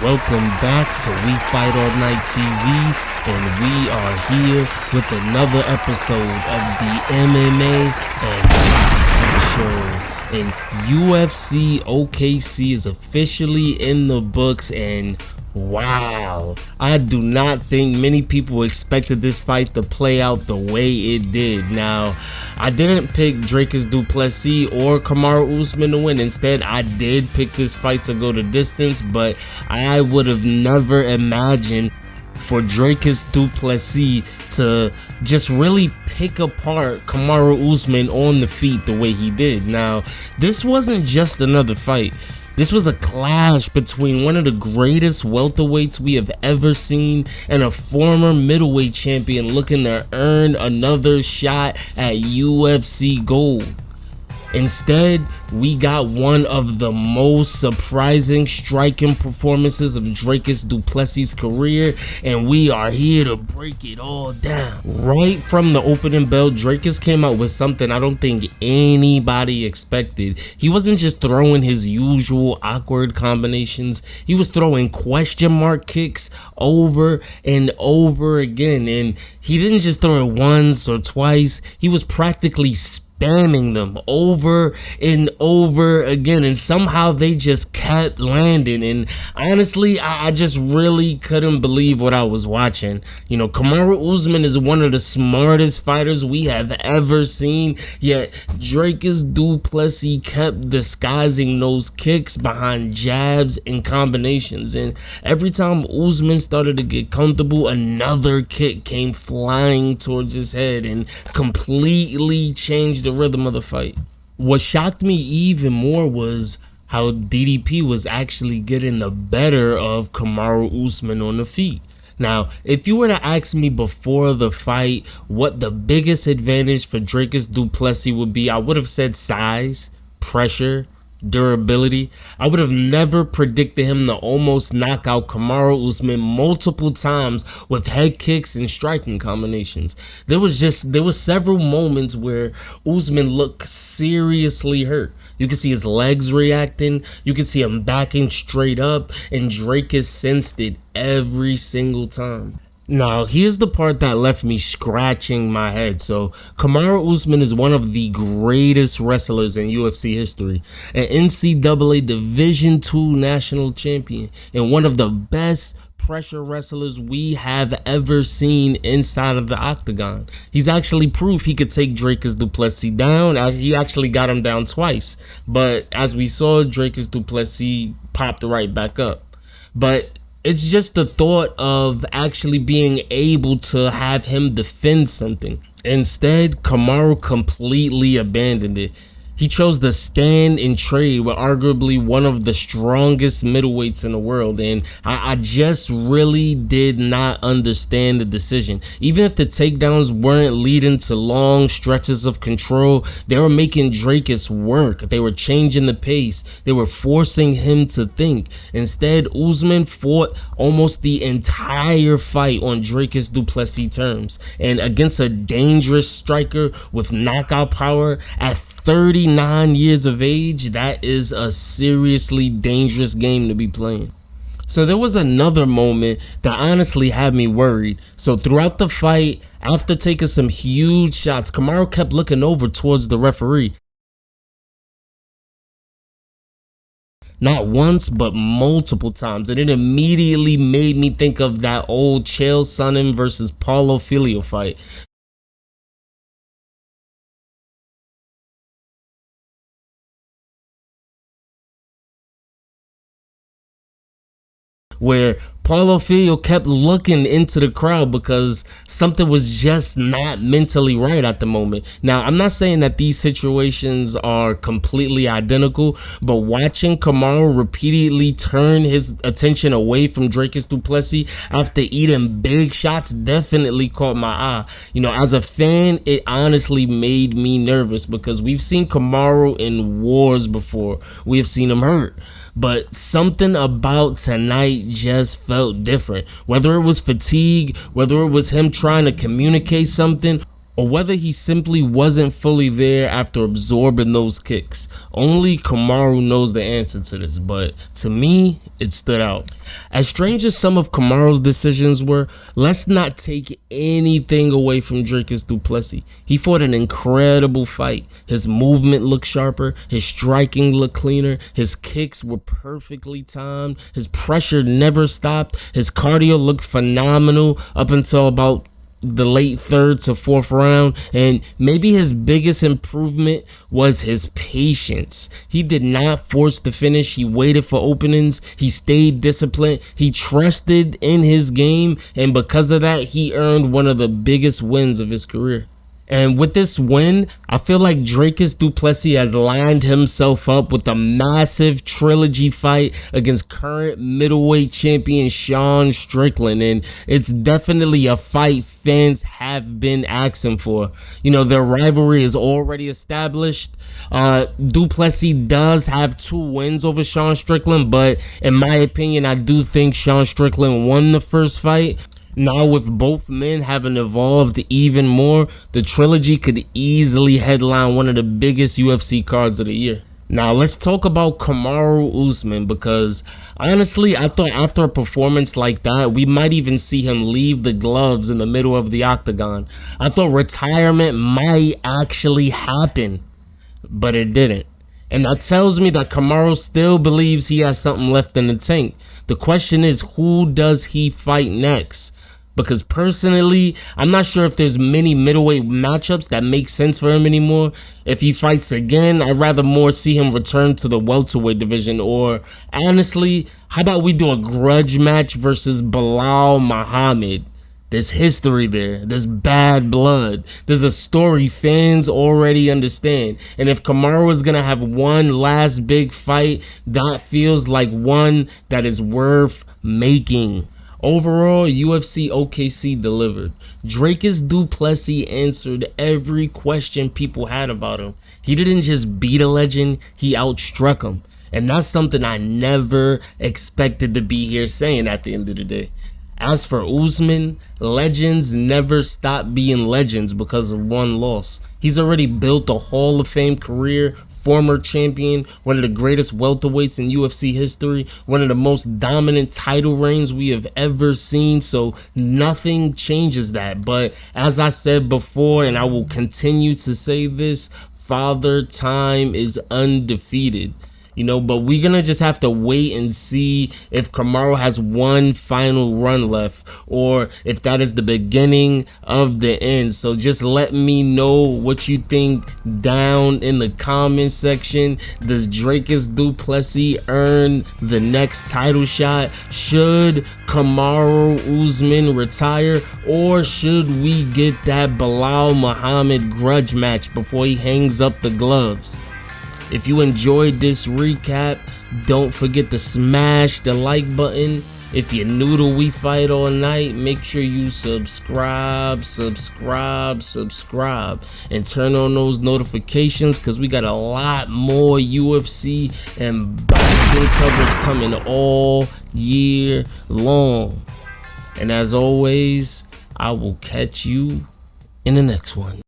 Welcome back to We Fight All Night TV, and we are here with another episode of the MMA and UFC show. And UFC OKC is officially in the books, and wow, I do not think many people expected this fight to play out the way it did. Now, I didn't pick Dricus Du Plessis or Kamaru Usman to win. Instead, I did pick this fight to go the distance, but I would have never imagined for Dricus Du Plessis to just really pick apart Kamaru Usman on the feet the way he did. Now, this wasn't just another fight. This was a clash between one of the greatest welterweights we have ever seen and a former middleweight champion looking to earn another shot at UFC gold. Instead, we got one of the most surprising striking performances of Dricus Du Plessis' career, and we are here to break it all down. Right from the opening bell, Dricus came out with something I don't think anybody expected. He wasn't just throwing his usual awkward combinations, he was throwing question mark kicks over and over again, and he didn't just throw it once or twice, he was practically spamming them over and over again, and somehow they just kept landing. And honestly, I just really couldn't believe what I was watching. You know, Kamaru Usman is one of the smartest fighters we have ever seen, yet Dricus Du Plessis kept disguising those kicks behind jabs and combinations, and every time Usman started to get comfortable, another kick came flying towards his head and completely changed the rhythm of the fight. What shocked me even more was how DDP was actually getting the better of Kamaru Usman on the feet. Now, if you were to ask me before the fight what the biggest advantage for Dricus Du Plessis would be, I would have said size, pressure, durability. I would have never predicted him to almost knock out Kamaru Usman multiple times with head kicks and striking combinations. There was several moments where Usman looked seriously hurt. You could see his legs reacting, you could see him backing straight up, and Dricus sensed it every single time. Now, here's the part that left me scratching my head. So, Kamaru Usman is one of the greatest wrestlers in UFC history, an NCAA Division II national champion, and one of the best pressure wrestlers we have ever seen inside of the octagon. He's actually proof he could take Dricus Du Plessis down. He actually got him down twice, but as we saw, Dricus Du Plessis popped right back up. But it's just the thought of actually being able to have him defend something. Instead, Kamaru completely abandoned it. He chose to stand and trade with arguably one of the strongest middleweights in the world, and I just really did not understand the decision. Even if the takedowns weren't leading to long stretches of control, they were making Dricus work. They were changing the pace. They were forcing him to think. Instead, Usman fought almost the entire fight on Dricus Du Plessis terms, and against a dangerous striker with knockout power at 39 years of age, that is a seriously dangerous game to be playing. So there was another moment that honestly had me worried. So throughout the fight, after taking some huge shots, Kamaru kept looking over towards the referee. Not once, but multiple times. And it immediately made me think of that old Chael Sonnen versus Paulo Filho fight, where Paulo Filho kept looking into the crowd because something was just not mentally right at the moment. Now, I'm not saying that these situations are completely identical, but watching Kamaru repeatedly turn his attention away from Dricus Du Plessis after eating big shots definitely caught my eye. You know, as a fan, it honestly made me nervous because we've seen Kamaru in wars before. We have seen him hurt. But something about tonight just felt different. Whether it was fatigue, whether it was him trying to communicate something, or whether he simply wasn't fully there after absorbing those kicks. Only Kamaru knows the answer to this, but to me, it stood out. As strange as some of Kamaru's decisions were, let's not take anything away from Dricus Du Plessis. He fought an incredible fight. His movement looked sharper, his striking looked cleaner, his kicks were perfectly timed, his pressure never stopped, his cardio looked phenomenal up until about the late third to fourth round, and maybe his biggest improvement was his patience. He did not force the finish. He waited for openings. He stayed disciplined. He trusted in his game, and because of that, he earned one of the biggest wins of his career. And with this win, I feel like Dricus Du Plessis has lined himself up with a massive trilogy fight against current middleweight champion Sean Strickland. And it's definitely a fight fans have been asking for. You know, their rivalry is already established. Du Plessis does have 2 wins over Sean Strickland, but in my opinion, I do think Sean Strickland won the first fight. Now, with both men having evolved even more, the trilogy could easily headline one of the biggest UFC cards of the year. Now, let's talk about Kamaru Usman, because honestly, I thought after a performance like that, we might even see him leave the gloves in the middle of the octagon. I thought retirement might actually happen, but it didn't. And that tells me that Kamaru still believes he has something left in the tank. The question is, who does he fight next? Because personally, I'm not sure if there's many middleweight matchups that make sense for him anymore. If he fights again, I'd rather more see him return to the welterweight division. Or honestly, how about we do a grudge match versus Belal Muhammad? There's history there. There's bad blood. There's a story fans already understand. And if Kamaru is going to have one last big fight, that feels like one that is worth making. Overall, UFC OKC delivered. Dricus Du Plessis answered every question people had about him. He didn't just beat a legend, he outstruck him. And that's something I never expected to be here saying at the end of the day. As for Usman, legends never stop being legends because of one loss. He's already built a Hall of Fame career, former champion, one of the greatest welterweights in UFC history, one of the most dominant title reigns we have ever seen, so nothing changes that. But as I said before, and I will continue to say this, Father Time is undefeated. You know, but we're going to just have to wait and see if Kamaru has one final run left, or if that is the beginning of the end. So just let me know what you think down in the comment section. Does Dricus Du Plessis earn the next title shot? Should Kamaru Usman retire, or should we get that Belal Muhammad grudge match before he hangs up the gloves? If you enjoyed this recap, don't forget to smash the like button. If you're new to We Fight All Night, make sure you subscribe, and turn on those notifications, because we got a lot more UFC and boxing coverage coming all year long. And as always, I will catch you in the next one.